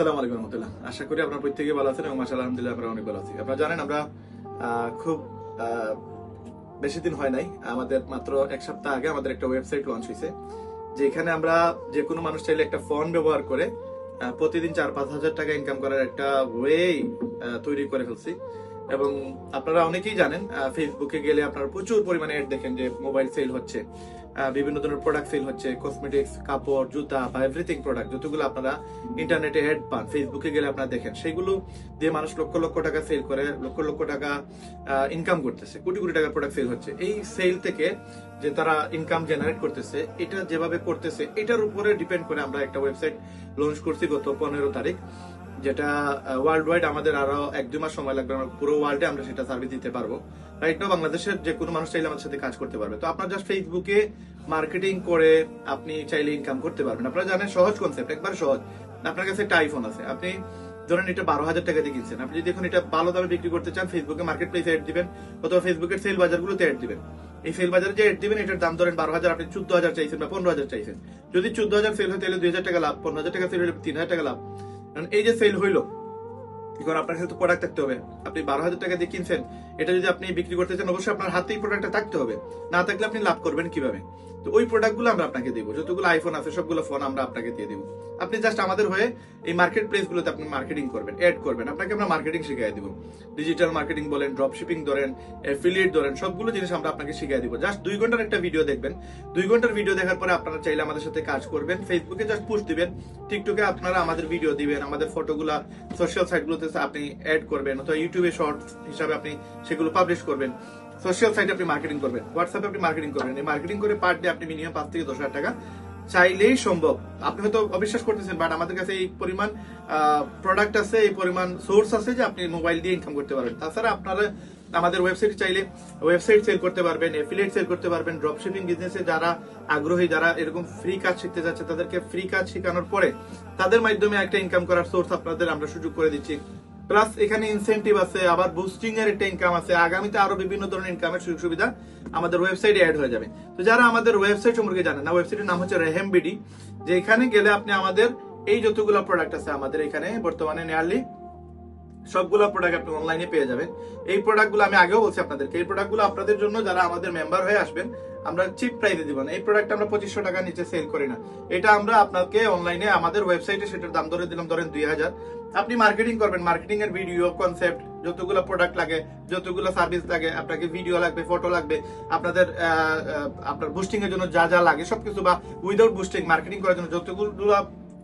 আসসালামু আলাইকুম রহমতুল্লাহ। আশা করি আপনারা প্রত্যেকেই ভালো আছেন এবং মাশাআল্লাহ আলহামদুলিল্লাহ আমরা অনেক ভালো আছি। আপনারা জানেন আমরা খুব বেশি দিন হয় নাই, আমাদের মাত্র এক সপ্তাহ আগে আমাদের একটা ওয়েবসাইট লঞ্চ হয়েছে, যেখানে আমরা যে কোনো মানুষ চাইলে একটা ফোন ব্যবহার করে প্রতিদিন 4-5 হাজার টাকা ইনকাম করার একটা ওয়ে তৈরি করে ফেলছি। এবং আপনারা অনেকেই জানেন ফেসবুকে গেলে আপনারা প্রচুর পরিমাণে অ্যাড দেখেন যে মোবাইল সেল হচ্ছে, বিভিন্ন ধরনের প্রোডাক্ট সেল হচ্ছে, কসমেটিক্স, কাপড়, জুতা বা এভরিথিং প্রোডাক্ট যতগুলো আপনারা ইন্টারনেটে অ্যাড পান, ফেসবুকে গেলে আপনারা দেখেন, সেগুলো দিয়ে মানুষ লক্ষ লক্ষ টাকা সেল করে, লক্ষ লক্ষ টাকা ইনকাম করতেছে, কোটি কোটি টাকার প্রোডাক্ট সেল হচ্ছে। এই সেল থেকে যে তারা ইনকাম জেনারেট করতেছে, এটা যেভাবে করতেছে এটার উপরে ডিপেন্ড করে আমরা একটা ওয়েবসাইট লঞ্চ করছি গত 15 তারিখ, যেটা ওয়ার্ল্ড ওয়াইড আমাদের আরো 1-2 মাস সময় লাগবে, আমরা পুরো ওয়ার্ল্ডে আমরা সেটা সার্ভিস দিতে পারবো। রাইট নাও বাংলাদেশের যে কোনো মানুষ চাইলে আমাদের সাথে কাজ করতে পারবে। তো আপনার জাস্ট ফেসবুকে মার্কেটিং করে আপনি চাইলে ইনকাম করতে পারবেন। আপনারা জানেন সহজ কনসেপ্ট, একবার সহজ। আপনার কাছে একটা আইফোন আছে, আপনি ধরেন এটা 12,000 টাকা দিয়ে কিনছেন, আপনি যদি এখন এটা ভালো দামে বিক্রি করতে চান, ফেসবুকে মার্কেট প্লেসে অ্যাড দিবেন অথবা ফেসবুকের সেল বাজারগুলোতে অ্যাড দিবেন। এই সেল বাজারে যে অ্যাড দিবেন এটার দাম ধরেন 12,000, আপনি 14,000 চাইছেন বা 15,000 চাইছেন। যদি 14,000 সেল হয় তাহলে 2,000 টাকা লাভ, 15,000 টাকা সেল হলে 3,000 টাকা লাভ। কারণ এই যে সেল হইলো, এখন আপনার কাছে তো প্রোডাক্ট থাকতে হবে। আপনি 12,000 টাকা দিয়ে কিনছেন, এটা যদি আপনি বিক্রি করতে চান অবশ্যই আপনার হাতেই প্রোডাক্টটা থাকতে হবে, না থাকলে আপনি লাভ করবেন কিভাবে? তো ওই প্রোডাক্টগুলো আমরা আপনাকে দিব, যতগুলো আইফোন আছে সবগুলো ফোন আমরা আপনাকে দিয়ে দিব। আপনি জাস্ট আমাদের হয়ে এই মার্কেট প্লেস গুলোতে আপনি মার্কেটিং করবেন, এড করবেন, আপনাকে আমরা মার্কেটিং শিখিয়ে দিব। ডিজিটাল মার্কেটিং বলেন, ড্রপ শিপিং ধরেন, অ্যাফিলিয়েট ধরেন, সবগুলো জিনিস আমরা আপনাকে শিখিয়ে দিব। জাস্ট 2 ঘন্টার একটা ভিডিও দেখবেন, 2 ঘন্টার ভিডিও দেখার পরে আপনারা চাইলে আমাদের সাথে কাজ করবেন। ফেসবুকে জাস্ট পোস্ট দিবেন, টিকটকে আপনারা আমাদের ভিডিও দিবেন, আমাদের ফটোগুলা সোশ্যাল সাইটগুলোতে আপনি অ্যাড করবেন, অথবা ইউটিউবে শর্টস হিসাবে আপনি সেগুলো পাবলিশ করবেন। সোশ্যাল সাইটে আপনি মার্কেটিং করবেন, হোয়াটসঅ্যাপে আপনি মার্কেটিং করবেন। এই মার্কেটিং করে পার ডে আপনি মিনিমাম 5 থেকে 10,000 টাকা চাইলেই সম্ভব। আপনি হয়তো অবিশ্বাস করতেছেন, বাট আমাদের কাছে এই পরিমাণ প্রোডাক্ট আছে, এই পরিমাণ সোর্স আছে যে আপনি মোবাইল দিয়ে ইনকাম করতে পারবেন। তাছাড়া আপনারা আমাদের ওয়েবসাইট চাইলে ওয়েবসাইট সেল করতে পারবেন, এফিলিয়েট সেল করতে পারবেন। ড্রপ শিপিং বিজনেসে যারা আগ্রহী, যারা এরকম ফ্রি কাজ শিখতে যাচ্ছে, তাদেরকে ফ্রি কাজ শেখানোর পরে তাদের মাধ্যমে একটা ইনকাম করার সোর্স আপনাদের আমরা সুযোগ করে দিচ্ছি। প্লাস এখানে ইনসেন্টিভ আছে, আবার বুস্টিং এর একটা ইনকাম আছে, আগামীতে আরো বিভিন্ন ধরনের ইনকামের সুযোগ সুবিধা আমাদের ওয়েবসাইটে অ্যাড হয়ে যাবে। তো যারা আমাদের ওয়েবসাইট সম্পর্কে জানেন না, ওয়েবসাইটের নাম হচ্ছে রেহেম বিডি, যে এখানে গেলে আপনি আমাদের এই যতগুলো প্রোডাক্ট আছে আমাদের এখানে বর্তমানে নিয়ারলি সবগুলো প্রোডাক্ট আপনি অনলাইনে পেয়ে যাবেন। এই প্রোডাক্টগুলো আমি আগেও বলছি আপনাদেরকে, এই প্রোডাক্টগুলো আপনাদের জন্য যারা আমাদের মেম্বার হয়ে আসবেন আমরা চিপ প্রাইসে দিব না। এই প্রোডাক্ট আমরা 2500 টাকার নিচে সেল করি না। এটা আমরা আপনাকে অনলাইনে আমাদের ওয়েবসাইটে সেটার দাম ধরে দিলাম ধরেন 2,000। আপনি মার্কেটিং করবেন, মার্কেটিং এর ভিডিও কনসেপ্ট, যতগুলো প্রোডাক্ট লাগে, যতগুলো সার্ভিস লাগে, আপনাকে ভিডিও লাগবে, ফটো লাগবে, আপনাদের আপনার বুস্টিং এর জন্য যা যা লাগে সবকিছু, বা উইদাউট বুস্টিং মার্কেটিং করার জন্য যতগুলো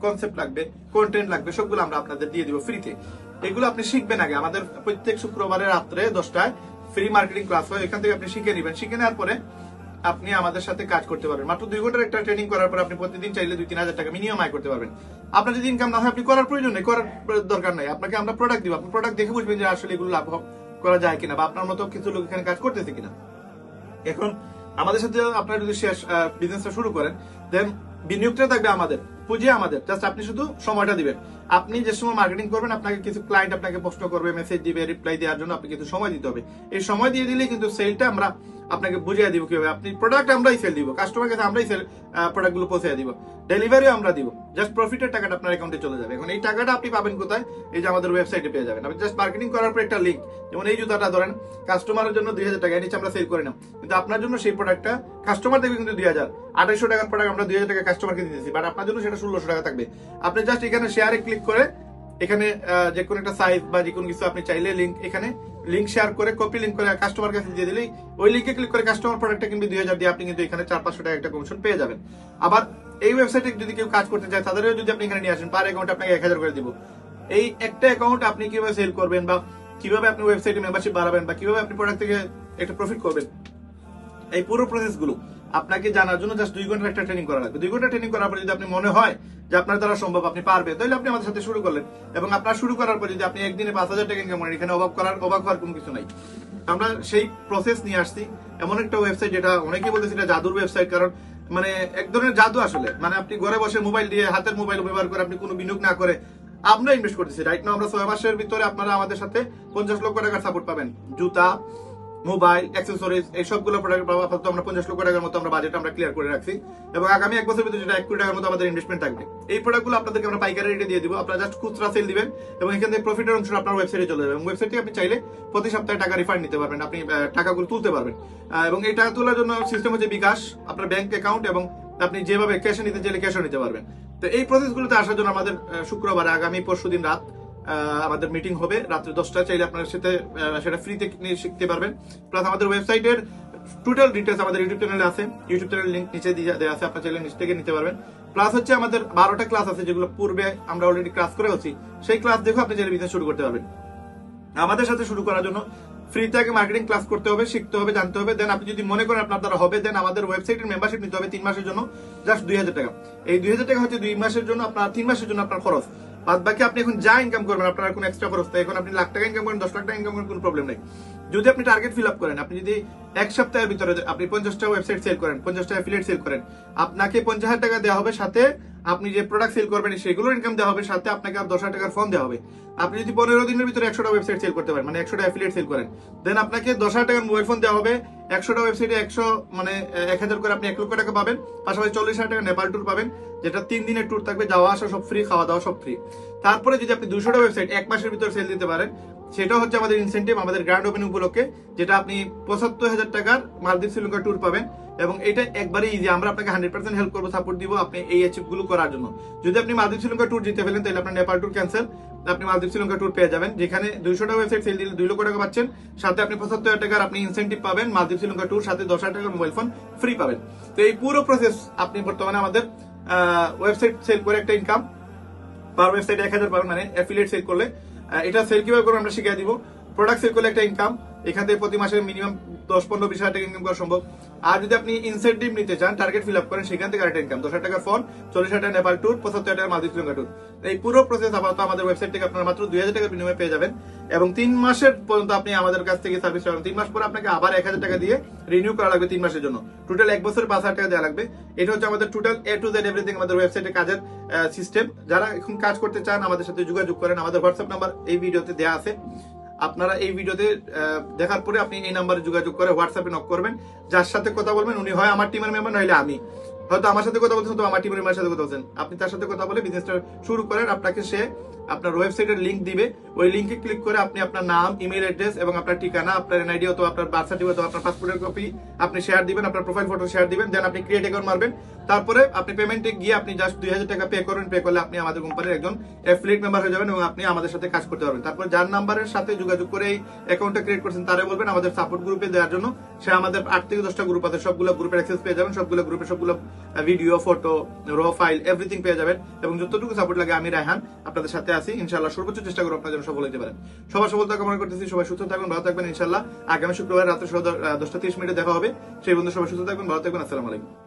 কনসেপ্ট লাগবে, কন্টেন্ট লাগবে, সবগুলো আমরা আপনাদের দিয়ে দিব ফ্রিতে। এগুলো আপনি শিখবেন আগে। আমাদের প্রত্যেক শুক্রবারে রাত্রে 10টায় ফ্রি মার্কেটিং ক্লাস হয়, এখান থেকে আপনি শিখে নেবেন। শিখে নেওয়ার পরে আপনি আমাদের সাথে কাজ করতে পারবেন। মাত্র 2 ঘন্টার একটা ট্রেনিং করার পর আপনি প্রতিদিন চাইলে 2-3 হাজার টাকা মিনিমাম আয় করতে পারবেন। আপনার যদি ইনকাম না হয় আপনি করার প্রয়োজন নেই, করার দরকার নাই। আপনাকে আমরা প্রোডাক্ট দিব, আপনি প্রোডাক্ট দেখে বুঝবেন যে আসলে এগুলো লাভ করা যায় কিনা, বা আপনার মতো কিছু লোক এখানে কাজ করতেছে কিনা। এখন আমাদের সাথে আপনারা যদি বিজনেসটা শুরু করেন, দেন বিনিয়োগটা থাকবে আমাদের, পুঁজি আমাদের, জাস্ট আপনি শুধু সময়টা দিবেন। আপনি যে সময় মার্কেটিং করবেন, আপনাকে কিছু ক্লায়েন্ট আপনাকে প্রশ্ন করবে, মেসেজ দিবে, রিপ্লাই দেওয়ার জন্য আপনি কিছু সময় দিতে হবে। এই সময় দিয়ে দিলে কিন্তু সেলটা আমরা আপনাকে বুঝিয়ে দিব কিভাবে। আপনি প্রোডাক্ট আমরাই সেল দিব, কাস্টমার কাছে আমরাই সেল প্রোডাক্টগুলো পৌঁছে দিব, ডেলিভারিও আমরা দিব, জাস্ট প্রফিটের টাকাটা আপনার অ্যাকাউন্টে চলে যাবে। এখন এই টাকাটা আপনি পাবেন কোথায়? এই যে আমাদের ওয়েবসাইটে পেয়ে যাবেন। আপনি জাস্ট মার্কেটিং করার পর একটা লিঙ্ক, যেমন এই জুতাটা ধরেন কাস্টমারের জন্য 2,000 টাকা, নিচে আমরা সেল করি না, কিন্তু আপনার জন্য সেই প্রোডাক্টটা কাস্টমার দেখবে কিন্তু 2,000, 2,800 টাকার প্রোডাক্ট আমরা 2,000 টাকা কাস্টমারকে দিতেছি, বাট আপনার জন্য সেটা 1,600 টাকা থাকবে। আপনি জাস্ট এখানে শেয়ারে ক্লিক করে, এখানে যে কোনো একটা সাইজ বা যে কোনো কিছু আপনি চাইলে লিঙ্ক, এখানে লিঙ্ক শেয়ার করে কপি লিঙ্ক করে কাস্টমার কাছে দিয়ে দিলেই ওই লিঙ্কে ক্লিক করে কাস্টমার প্রোডাক্টটা কিনবে 2,000 দিয়ে, আপনি কিন্তু এখানে 400-500 টাকা একটা কমিশন পেয়ে যাবেন। আবার এই ওয়েবসাইটে যদি কেউ কাজ করতে চায় তাদেরও যদি আপনি এখানে নিয়ে আসেন, পার অ্যাকাউন্টে আপনাকে 1,000 করে দিব। এই একটা অ্যাকাউন্ট আপনি কিভাবে সেল করবেন, বা কিভাবে আপনি ওয়েবসাইটে মেম্বারশিপ বাড়াবেন, বা কিভাবে আপনি প্রোডাক্ট থেকে একটা প্রফিট করবেন, এই পুরো প্রসেসগুলো আপনাকে জানার জন্য জাস্ট 2 ঘন্টার একটা ট্রেনিং করা লাগবে। 2 ঘন্টা ট্রেনিং করার পর যদি আপনি মনে হয় যে আপনার দ্বারা সম্ভব, আপনি পারবে, তাহলে আপনি আমাদের সাথে শুরু করলেন। এবং আপনার শুরু করার পর যদি আপনি একদিনে 5,000 টাকা ইনকাম করেন, এখানে অবাক হওয়ার কোনো কিছু নাই। আমরা সেই প্রসেস নিয়ে আসছি, এমন একটা ওয়েবসাইট যেটা অনেকেই বলতেছে এটা জাদুর ওয়েবসাইট, কারণ মানে এক ধরনের জাদু আসলে। মানে আপনি ঘরে বসে মোবাইল দিয়ে, হাতের মোবাইল ব্যবহার করে, আপনি কোনো বিনিয়োগ না করে আমরা ইনভেস্ট করতেছি। রাইট নাও আমরা 6 মাসের ভিতরে আপনারা আমাদের সাথে 50 লক্ষ টাকার সাপোর্ট পাবেন। জুতা, মোবাইল, অ্যাক্সেসরিজ এই সবগুলো প্রোডাক্ট আপাতত আমরা 50 লক্ষ টাকার মতো আমরা বাজেট আমরা ক্লিয়ার করে রাখছি এবং আগামী 1 বছরের ভিতরে যেটা 1 কোটি টাকার মতো আমাদের ইনভেস্টমেন্ট থাকবে। এই প্রোডাক্টগুলো আপনাদেরকে আমরা পাইকারি রেটে দিয়ে দিব, আপনারা জাস্ট খুচরা সেল দিবেন এবং এখান থেকে প্রফিটের অংশটা আপনার ওয়েবসাইটে চলে যাবে এবং ওয়েবসাইট থেকে আপনি চাইলে প্রতি সপ্তাহে টাকা রিফান্ড নিতে পারবেন, আপনি টাকাগুলো তুলতে পারবেন। এবং এই টাকা তোলার জন্য সিস্টেম হচ্ছে বিকাশ, আপনার ব্যাংক অ্যাকাউন্ট, এবং আপনি যেভাবে ক্যাশে নিতে চাইলে ক্যাশও নিতে পারবেন। তো এই প্রসেসগুলোতে আসার জন্য আমাদের শুক্রবার আগামী পরশুদিন রাত আমাদের মিটিং হবে রাত্রে 10টা, চাইলে আপনার সাথে সেটা ফ্রিতে শিখতে পারবেন। প্লাস আমাদের ওয়েবসাইটের টোটাল ডিটেলস আমাদের ইউটিউব চ্যানেলে আছে, ইউটিউব চ্যানেল লিংক নিচে দেওয়া আছে, আপনার চাইলে নিচ থেকে নিতে পারবেন। প্লাস হচ্ছে আমাদের 12টা ক্লাস আছে যেগুলো পূর্বে আমরা অলরেডি ক্লাস করে আছি, সেই ক্লাস দেখে আপনি চাইলে বিজনেস শুরু করতে পারবেন। আমাদের সাথে শুরু করার জন্য ফ্রিতে আগে মার্কেটিং ক্লাস করতে হবে, শিখতে হবে, জানতে হবে। দেন আপনি যদি মনে করেন আপনার দ্বারা হবে, দেন আমাদের ওয়েবসাইটের মেম্বারশিপ নিতে হবে 3 মাসের জন্য, জাস্ট 2000 টাকা। এই 2000 টাকা হচ্ছে 2 মাসের জন্য, আপনার 3 মাসের জন্য আপনার খরচ। বাদ বাকি আপনি এখন যা ইনকাম করবেন, আপনার কোনো এক্সট্রা খরচ তাই, এখন আপনি লাখ টাকা ইনকাম করেন, 10 লাখ টাকা ইনকাম করেন, কোনো প্রবলেম নেই। যদি আপনি টার্গেট ফিল আপ করেন, আপনি যদি 1 সপ্তাহের ভিতরে আপনি 50টা ওয়েবসাইট সেল করেন, 50টা অ্যাফিলিয়েট সেল করেন, আপনাকে 50,000 টাকা দেওয়া হবে, সাথে আপনি যে প্রোডাক্ট সেল করবেন সেগুলোর ইনকাম দেওয়া হবে, সাথে আপনাকে 10,000 টাকার ফোন দেওয়া হবে। আপনি যদি 15 দিনের ভিতরে 100টা ওয়েবসাইট সেল করতে পারেন, মানে 100টা অ্যাফিলিয়েট সেল করেন, দেন আপনাকে 10,000 টাকার মোবাইল ফোন দেওয়া হবে। 100টা ওয়েবসাইটে 100 মানে 1000 করে আপনি 1 লক্ষ টাকা পাবেন, পাশাপাশি 40,000 টাকা নেপাল ট্যুর পাবেন, যেটা 3 দিনের ট্যুর থাকবে, যাওয়া আসা সব ফ্রি, খাওয়া দাওয়া সব ফ্রি। তারপরে যদি আপনি 200টা ওয়েবসাইট 1 মাসের ভিতরে সেল দিতে পারেন, সেটা হচ্ছে আমাদের ইনসেন্টিভ, আমাদের গ্র্যান্ড ওপেনিং উপলক্ষে, যেটা আপনি 75,000 টাকার মালদ্বীপ শ্রীলঙ্কা ট্যুর পাবেন। এবং এটা একবারে ইজি, আমরা আপনাকে 100% হেল্প করবো, সাপোর্ট দিব আপনি এই অ্যাচিভ গুলো করার জন্য। যদি আপনি মালদ্বীপ শ্রীলঙ্কা ট্যুর জিতে ফেলেন, তাহলে আপনার নেপাল ট্যুর ক্যান্সেল, আপনি মালদ্বীপ শ্রীলঙ্কা ট্যুর পেয়ে যাবেন, যেখানে 200টা ওয়েবসাইট সেল দিলে 2 লক্ষ টাকা পাচ্ছেন, সাথে আপনি 75,000 টাকার আপনি ইনসেন্টিভ পাবেন, মালদ্বীপ শ্রীলঙ্কা ট্যুর, সাথে 10,000 টাকার মোবাইল ফোন ফ্রি পাবেন। তো এই পুরো প্রসেস আপনি বর্তমানে আমাদের ওয়েবসাইট সেল করে একটা ইনকাম পার ওয়েবসাইট 1000 পাবেন, মানে অ্যাফিলিয়েট সেল করলে। এটা সেল কিভাবে করবো আমরা শিখিয়ে দিব। প্রোডাক্ট সেল করলে একটা ইনকাম, এখান থেকে প্রতি মাসে মিনিমাম 10-15-20 হাজার টাকা ইনকাম করা সম্ভব। আর যদি আপনি ইনসেন্টিভ নিতে চান, টার্গেট ফিল আপ করেন, সেখান থেকে আরেকটা ইনকাম, 10,000 টাকার ফোন, 40,000 টাকা নেপাল ট্যুর, 75,000 টাকা মালদ্বীপ শ্রীলঙ্কা ট্যুর। এই পুরো প্রসেস আপাতত আমাদের ওয়েবসাইট থেকে আপনারা মাত্র 2,000 টাকা বিনিময়ে পেয়ে যাবেন এবং 3 মাসের পর্যন্ত আপনি আমাদের কাছ থেকে সার্ভিস পাবেন। 3 মাস পরে আপনাকে আবার 1,000 টাকা দিয়ে রিনিউ করা লাগবে 3 মাসের জন্য, টোটাল 1 বছরে 5,000 টাকা দেওয়া লাগবে। এটা হচ্ছে আমাদের total A to Z everything আমাদের ওয়েবসাইটে কাজের সিস্টেম। যারা এখন কাজ করতে চান আমাদের সাথে যোগাযোগ করেন, আমাদের হোয়াটসঅ্যাপ নাম্বার এই ভিডিওতে দেওয়া আছে, আপনারা এই ভিডিওতে দেখার পরে আপনি এই নাম্বারে যোগাযোগ করে হোয়াটসঅ্যাপে নক করবেন। যার সাথে কথা বলবেন উনি হয় আমার টিমের মেম্বার, নইলে আমি, হয়তো আমার সাথে কথা বলছেন, হয়তো আমার টিমের মেম্বারের সাথে কথা বলছেন, আপনি তার সাথে কথা বলে বিজনেসটা শুরু করেন। আপনাকে সে আপনার ওয়েবসাইটের লিংক দিবে, ওই লিংকে ক্লিক করে আপনি আপনার নাম, ইমেল অ্যাড্রেস এবং আপনার ঠিকানা, আপনার এনআইডি অথবা আপনার বার্থ সার্টিফিকেট অথবা আপনার পাসপোর্টের কপি আপনি শেয়ার দিবেন, আপনার প্রোফাইল ফটো শেয়ার দিবেন, দেন আপনি ক্রিয়েট অ্যাকাউন্ট মারবেন। তারপরে আপনি পেমেন্টে গিয়ে আপনি জাস্ট 2,000 টাকা পে করবেন, পে করলে আপনি আমাদের কোম্পানির একজন অ্যাফিলিয়েট মেম্বার হয়ে যাবেন এবং আপনি আমাদের সাথে কাজ করতে পারবেন। তারপর যার নাম্বারের সাথে যোগাযোগ করে এই অ্যাকাউন্টটা ক্রিয়েট করছেন তারে বলবেন আমাদের সাপোর্ট গ্রুপে দেওয়ার জন্য, সে আমাদের 8 থেকে 10টা গ্রুপ আছে, সবগুলো গ্রুপের অ্যাক্সেস পেয়ে যাবেন, সবগুলো গ্রুপে সবগুলো ভিডিও, ফটো, র ফাইল এভরিথিং পেয়ে যাবেন এবং যতটুকু সাপোর্ট লাগে আমি রায়হান আপনাদের সাথে আছি। ইনশাআল্লাহ সর্বোচ্চ চেষ্টা করব আপনার জন্য সফল হতে পারেন। সবার সফলতা কামনা করতেছি, সবাই সুস্থ থাকবেন, ভালো থাকবেন। ইনশাআল্লাহ আগামী শুক্রবার রাত্রে 10:30 দেখা হবে। সেই বন্ধু সবাই সুস্থ থাকবেন, ভালো থাকবেন। আসসালামু আলাইকুম।